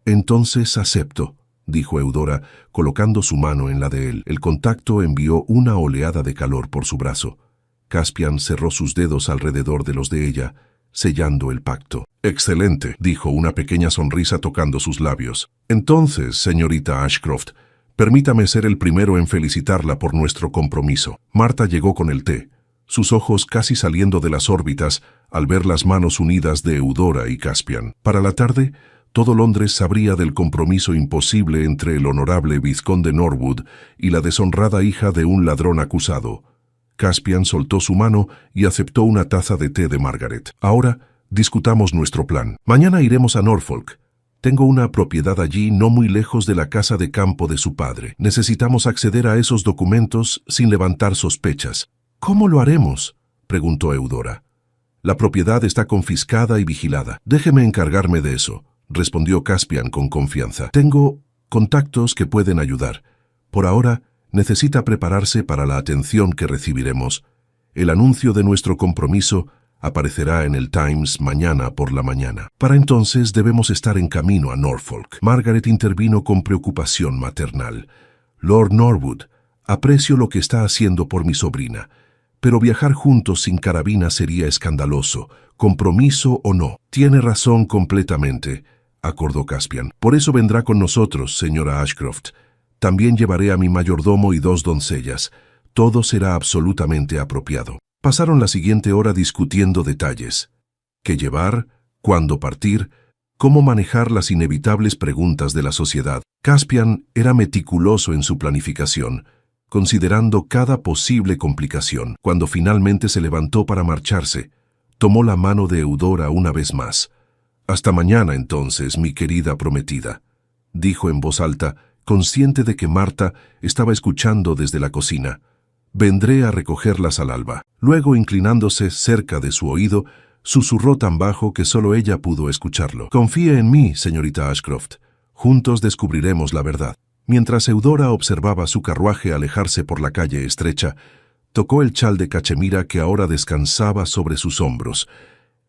S1: Entonces acepto, dijo Eudora, colocando su mano en la de él. El contacto envió una oleada de calor por su brazo. Caspian cerró sus dedos alrededor de los de ella, sellando el pacto. «Excelente», dijo, una pequeña sonrisa tocando sus labios. «Entonces, señorita Ashcroft, permítame ser el primero en felicitarla por nuestro compromiso». Marta llegó con el té, sus ojos casi saliendo de las órbitas al ver las manos unidas de Eudora y Caspian. Para la tarde, todo Londres sabría del compromiso imposible entre el honorable vizconde Norwood y la deshonrada hija de un ladrón acusado. Caspian soltó su mano y aceptó una taza de té de Margaret. «Ahora, discutamos nuestro plan. Mañana iremos a Norfolk. Tengo una propiedad allí no muy lejos de la casa de campo de su padre. Necesitamos acceder a esos documentos sin levantar sospechas». «¿Cómo lo haremos?», preguntó Eudora. «La propiedad está confiscada y vigilada. Déjeme encargarme de eso», respondió Caspian con confianza. «Tengo contactos que pueden ayudar. Por ahora, necesita prepararse para la atención que recibiremos. El anuncio de nuestro compromiso aparecerá en el Times mañana por la mañana. Para entonces debemos estar en camino a Norfolk». Margaret intervino con preocupación maternal. «Lord Norwood, aprecio lo que está haciendo por mi sobrina, pero viajar juntos sin carabina sería escandaloso, compromiso o no». «Tiene razón completamente», acordó Caspian. «Por eso vendrá con nosotros, señora Ashcroft. También llevaré a mi mayordomo y 2 doncellas. Todo será absolutamente apropiado». Pasaron la siguiente hora discutiendo detalles. ¿Qué llevar? ¿Cuándo partir? ¿Cómo manejar las inevitables preguntas de la sociedad? Caspian era meticuloso en su planificación, considerando cada posible complicación. Cuando finalmente se levantó para marcharse, tomó la mano de Eudora una vez más. «Hasta mañana entonces, mi querida prometida», dijo en voz alta, consciente de que Marta estaba escuchando desde la cocina. «Vendré a recogerlas al alba». Luego, inclinándose cerca de su oído, susurró tan bajo que solo ella pudo escucharlo. «Confíe en mí, señorita Ashcroft. Juntos descubriremos la verdad». Mientras Eudora observaba su carruaje alejarse por la calle estrecha, tocó el chal de cachemira que ahora descansaba sobre sus hombros.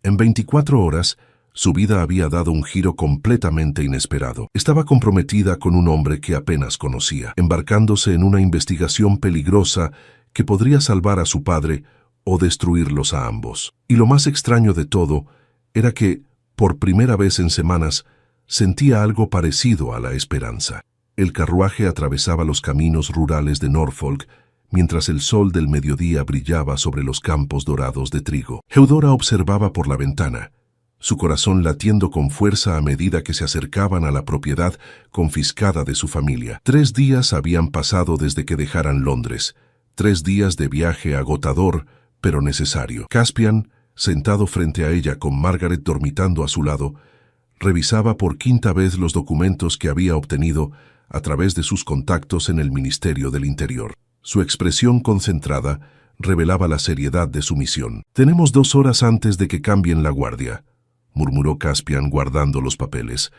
S1: En 24 horas, su vida había dado un giro completamente inesperado. Estaba comprometida con un hombre que apenas conocía, embarcándose en una investigación peligrosa que podría salvar a su padre o destruirlos a ambos. Y lo más extraño de todo era que, por primera vez en semanas, sentía algo parecido a la esperanza. El carruaje atravesaba los caminos rurales de Norfolk, mientras el sol del mediodía brillaba sobre los campos dorados de trigo. Eudora observaba por la ventana, su corazón latiendo con fuerza a medida que se acercaban a la propiedad confiscada de su familia. 3 días habían pasado desde que dejaran Londres, 3 días de viaje agotador, pero necesario. Caspian, sentado frente a ella con Margaret dormitando a su lado, revisaba por 5ª vez los documentos que había obtenido a través de sus contactos en el Ministerio del Interior. Su expresión concentrada revelaba la seriedad de su misión. «Tenemos 2 horas antes de que cambien la guardia», murmuró Caspian guardando los papeles.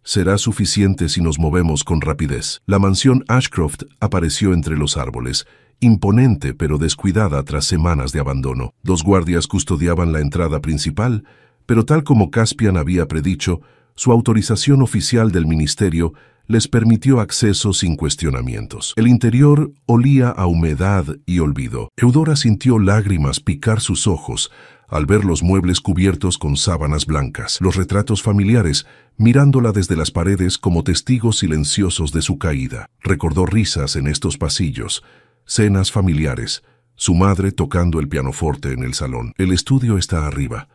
S1: «Será suficiente si nos movemos con rapidez». La mansión Ashcroft apareció entre los árboles, imponente pero descuidada tras semanas de abandono. 2 guardias custodiaban la entrada principal, pero tal como Caspian había predicho, su autorización oficial del ministerio les permitió acceso sin cuestionamientos. El interior olía a humedad y olvido. Eudora sintió lágrimas picar sus ojos al ver los muebles cubiertos con sábanas blancas, los retratos familiares mirándola desde las paredes como testigos silenciosos de su caída. Recordó risas en estos pasillos, Cenas familiares. Su madre tocando el pianoforte en el salón. El estudio está arriba,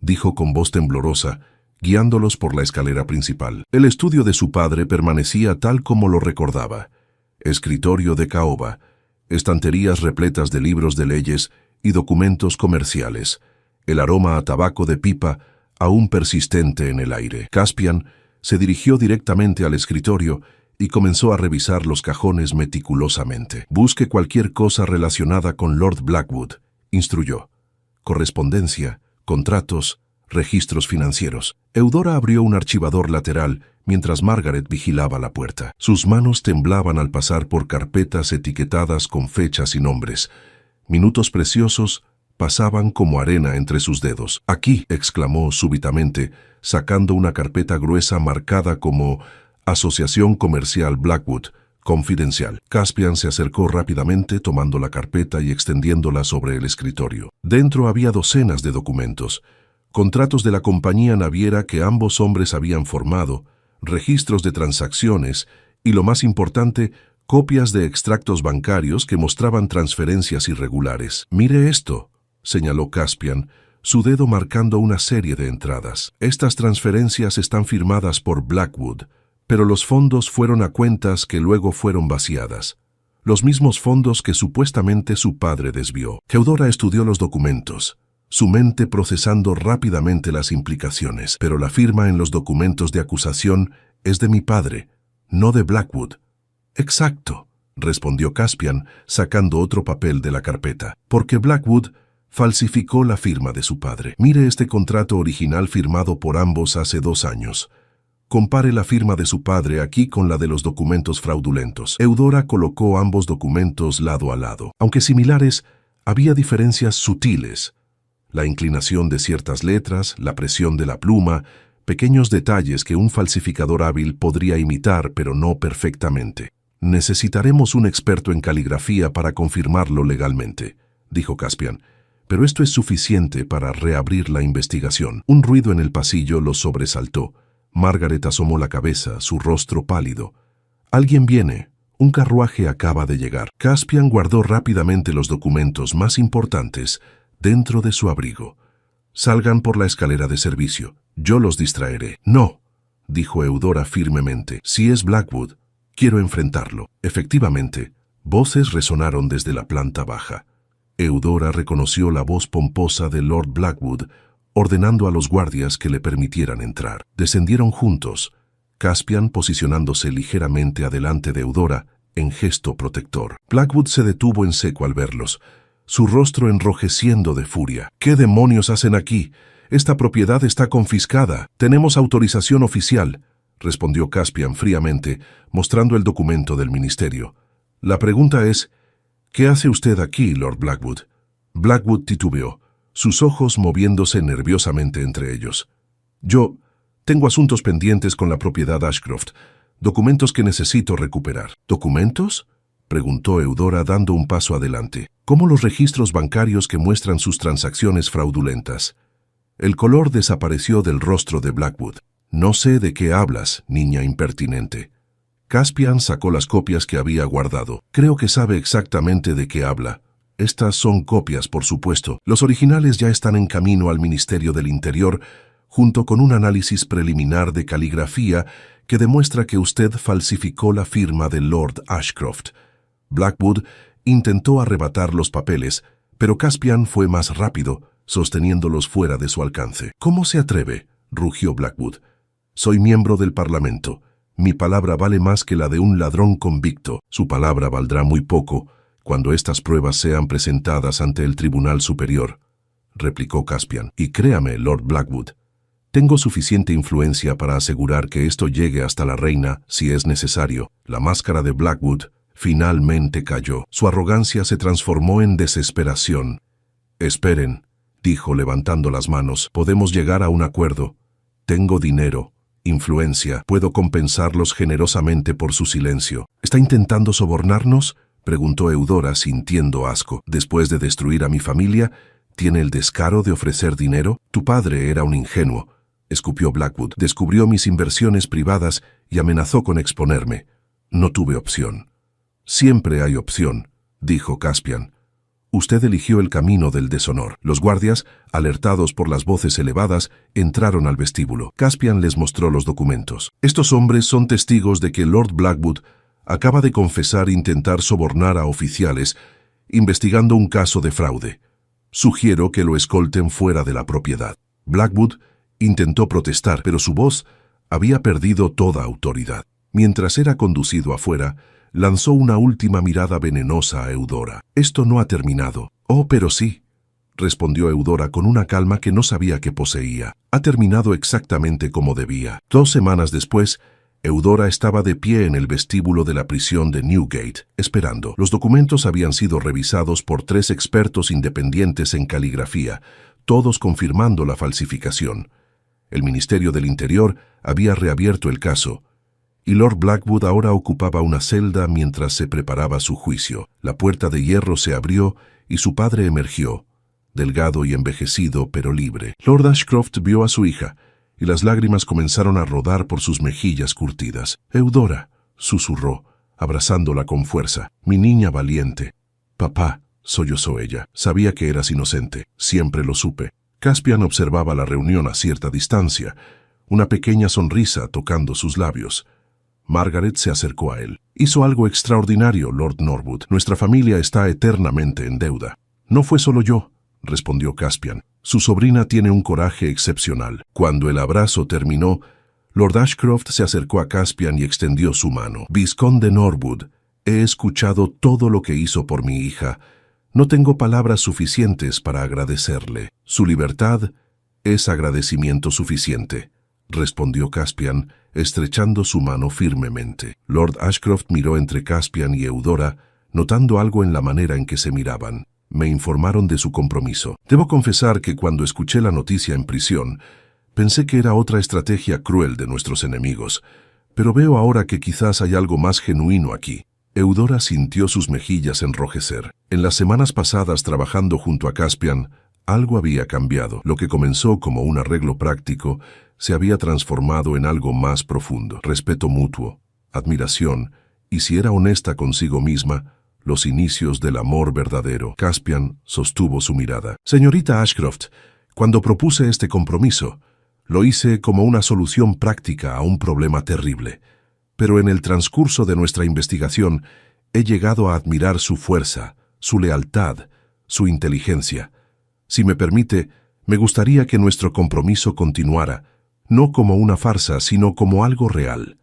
S1: dijo con voz temblorosa, guiándolos por la escalera principal. El estudio de su padre permanecía tal como lo recordaba. Escritorio de caoba, estanterías repletas de libros de leyes y documentos comerciales, el aroma a tabaco de pipa aún persistente en el aire. Caspian se dirigió directamente al escritorio y comenzó a revisar los cajones meticulosamente. Busque cualquier cosa relacionada con Lord Blackwood, instruyó. Correspondencia, contratos, registros financieros. Eudora abrió un archivador lateral mientras Margaret vigilaba la puerta. Sus manos temblaban al pasar por carpetas etiquetadas con fechas y nombres. Minutos preciosos pasaban como arena entre sus dedos. «Aquí», exclamó súbitamente, sacando una carpeta gruesa marcada como Asociación Comercial Blackwood, confidencial. Caspian se acercó rápidamente tomando la carpeta y extendiéndola sobre el escritorio. Dentro había docenas de documentos, contratos de la compañía naviera que ambos hombres habían formado, registros de transacciones y, lo más importante, copias de extractos bancarios que mostraban transferencias irregulares. «Mire esto», señaló Caspian, su dedo marcando una serie de entradas. «Estas transferencias están firmadas por Blackwood, pero los fondos fueron a cuentas que luego fueron vaciadas. Los mismos fondos que supuestamente su padre desvió». Eudora estudió los documentos, su mente procesando rápidamente las implicaciones. «Pero la firma en los documentos de acusación es de mi padre, no de Blackwood». «Exacto», respondió Caspian, sacando otro papel de la carpeta. «Porque Blackwood falsificó la firma de su padre. Mire este contrato original firmado por ambos hace 2 años. Compare la firma de su padre aquí con la de los documentos fraudulentos». Eudora colocó ambos documentos lado a lado. Aunque similares, había diferencias sutiles. La inclinación de ciertas letras, la presión de la pluma, pequeños detalles que un falsificador hábil podría imitar, pero no perfectamente. «Necesitaremos un experto en caligrafía para confirmarlo legalmente», dijo Caspian. «Pero esto es suficiente para reabrir la investigación». Un ruido en el pasillo los sobresaltó. Margaret asomó la cabeza, su rostro pálido. «Alguien viene. Un carruaje acaba de llegar». Caspian guardó rápidamente los documentos más importantes dentro de su abrigo. «Salgan por la escalera de servicio. Yo los distraeré». «No», dijo Eudora firmemente. «Si es Blackwood, quiero enfrentarlo». Efectivamente, voces resonaron desde la planta baja. Eudora reconoció la voz pomposa de Lord Blackwood, ordenando a los guardias que le permitieran entrar. Descendieron juntos, Caspian posicionándose ligeramente adelante de Eudora en gesto protector. Blackwood se detuvo en seco al verlos, su rostro enrojeciendo de furia. «¿Qué demonios hacen aquí? Esta propiedad está confiscada». «Tenemos autorización oficial», respondió Caspian fríamente, mostrando el documento del ministerio. «La pregunta es, ¿qué hace usted aquí, Lord Blackwood?» Blackwood titubeó, sus ojos moviéndose nerviosamente entre ellos. «Yo tengo asuntos pendientes con la propiedad Ashcroft, documentos que necesito recuperar». «¿Documentos?», preguntó Eudora dando un paso adelante. «Como los registros bancarios que muestran sus transacciones fraudulentas». El color desapareció del rostro de Blackwood. «No sé de qué hablas, niña impertinente». Caspian sacó las copias que había guardado. «Creo que sabe exactamente de qué habla. Estas son copias, por supuesto. Los originales ya están en camino al Ministerio del Interior, junto con un análisis preliminar de caligrafía que demuestra que usted falsificó la firma de Lord Ashcroft». Blackwood intentó arrebatar los papeles, pero Caspian fue más rápido, sosteniéndolos fuera de su alcance. «¿Cómo se atreve?», rugió Blackwood. «Soy miembro del Parlamento. Mi palabra vale más que la de un ladrón convicto». «Su palabra valdrá muy poco cuando estas pruebas sean presentadas ante el Tribunal Superior», replicó Caspian. «Y créame, Lord Blackwood, tengo suficiente influencia para asegurar que esto llegue hasta la reina si es necesario». La máscara de Blackwood finalmente cayó. Su arrogancia se transformó en desesperación. «Esperen», dijo levantando las manos. «Podemos llegar a un acuerdo. Tengo dinero, influencia. Puedo compensarlos generosamente por su silencio». «¿Está intentando sobornarnos?», preguntó Eudora sintiendo asco. «Después de destruir a mi familia, ¿tiene el descaro de ofrecer dinero?» «Tu padre era un ingenuo», escupió Blackwood. «Descubrió mis inversiones privadas y amenazó con exponerme. No tuve opción». «Siempre hay opción», dijo Caspian. Usted eligió el camino del deshonor. Los guardias, alertados por las voces elevadas, entraron al vestíbulo. Caspian les mostró los documentos. Estos hombres son testigos de que Lord Blackwood acaba de confesar intentar sobornar a oficiales investigando un caso de fraude. Sugiero que lo escolten fuera de la propiedad. Blackwood intentó protestar, pero su voz había perdido toda autoridad. Mientras era conducido afuera, lanzó una última mirada venenosa a Eudora. «Esto no ha terminado». «Oh, pero sí», respondió Eudora con una calma que no sabía que poseía. «Ha terminado exactamente como debía». 2 semanas después, Eudora estaba de pie en el vestíbulo de la prisión de Newgate, esperando. Los documentos habían sido revisados por 3 expertos independientes en caligrafía, todos confirmando la falsificación. El Ministerio del Interior había reabierto el caso, y Lord Blackwood ahora ocupaba una celda mientras se preparaba su juicio. La puerta de hierro se abrió y su padre emergió, delgado y envejecido, pero libre. Lord Ashcroft vio a su hija, y las lágrimas comenzaron a rodar por sus mejillas curtidas. «Eudora», susurró, abrazándola con fuerza. «Mi niña valiente». «Papá», sollozó ella. «Sabía que eras inocente. Siempre lo supe». Caspian observaba la reunión a cierta distancia, una pequeña sonrisa tocando sus labios. Margaret se acercó a él. «Hizo algo extraordinario, Lord Norwood. Nuestra familia está eternamente en deuda». «No fue solo yo», respondió Caspian. «Su sobrina tiene un coraje excepcional». Cuando el abrazo terminó, Lord Ashcroft se acercó a Caspian y extendió su mano. «Vizconde Norwood, he escuchado todo lo que hizo por mi hija. No tengo palabras suficientes para agradecerle. Su libertad es agradecimiento suficiente», respondió Caspian, estrechando su mano firmemente. Lord Ashcroft miró entre Caspian y Eudora, notando algo en la manera en que se miraban. «Me informaron de su compromiso. Debo confesar que cuando escuché la noticia en prisión, pensé que era otra estrategia cruel de nuestros enemigos, pero veo ahora que quizás hay algo más genuino aquí». Eudora sintió sus mejillas enrojecer. En las semanas pasadas trabajando junto a Caspian, algo había cambiado. Lo que comenzó como un arreglo práctico se había transformado en algo más profundo. Respeto mutuo, admiración, y si era honesta consigo misma, los inicios del amor verdadero. Caspian sostuvo su mirada. «Señorita Ashcroft, cuando propuse este compromiso, lo hice como una solución práctica a un problema terrible. Pero en el transcurso de nuestra investigación he llegado a admirar su fuerza, su lealtad, su inteligencia. Si me permite, me gustaría que nuestro compromiso continuara, no como una farsa, sino como algo real».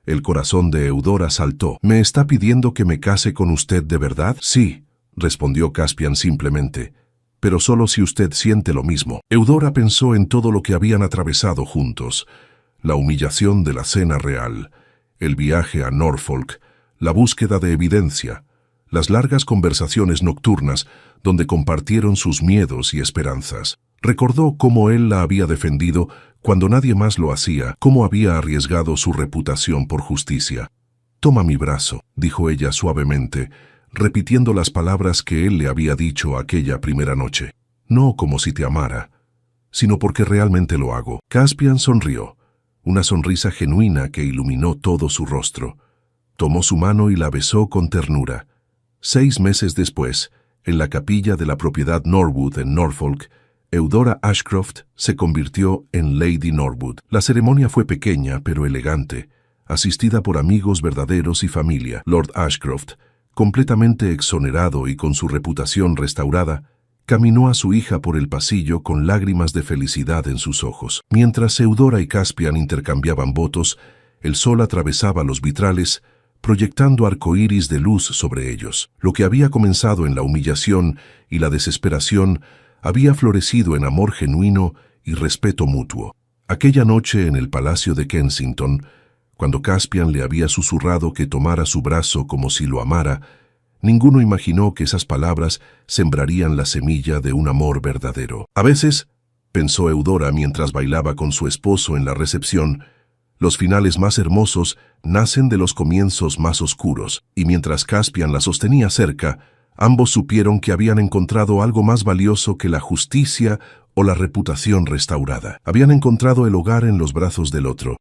S1: El corazón de Eudora saltó. «¿Me está pidiendo que me case con usted de verdad?» «Sí», respondió Caspian simplemente, «pero solo si usted siente lo mismo». Eudora pensó en todo lo que habían atravesado juntos: la humillación de la cena real, el viaje a Norfolk, la búsqueda de evidencia, las largas conversaciones nocturnas donde compartieron sus miedos y esperanzas. Recordó cómo él la había defendido cuando nadie más lo hacía, cómo había arriesgado su reputación por justicia. «Toma mi brazo», dijo ella suavemente, repitiendo las palabras que él le había dicho aquella primera noche. «No como si te amara, sino porque realmente lo hago». Caspian sonrió, una sonrisa genuina que iluminó todo su rostro. Tomó su mano y la besó con ternura. 6 meses después, en la capilla de la propiedad Norwood en Norfolk, Eudora Ashcroft se convirtió en Lady Norwood. La ceremonia fue pequeña pero elegante, asistida por amigos verdaderos y familia. Lord Ashcroft, completamente exonerado y con su reputación restaurada, caminó a su hija por el pasillo con lágrimas de felicidad en sus ojos. Mientras Eudora y Caspian intercambiaban votos, el sol atravesaba los vitrales, proyectando arcoíris de luz sobre ellos. Lo que había comenzado en la humillación y la desesperación había florecido en amor genuino y respeto mutuo. Aquella noche en el Palacio de Kensington, cuando Caspian le había susurrado que tomara su brazo como si lo amara, ninguno imaginó que esas palabras sembrarían la semilla de un amor verdadero. A veces, pensó Eudora mientras bailaba con su esposo en la recepción, los finales más hermosos nacen de los comienzos más oscuros, y mientras Caspian la sostenía cerca, ambos supieron que habían encontrado algo más valioso que la justicia o la reputación restaurada. Habían encontrado el hogar en los brazos del otro,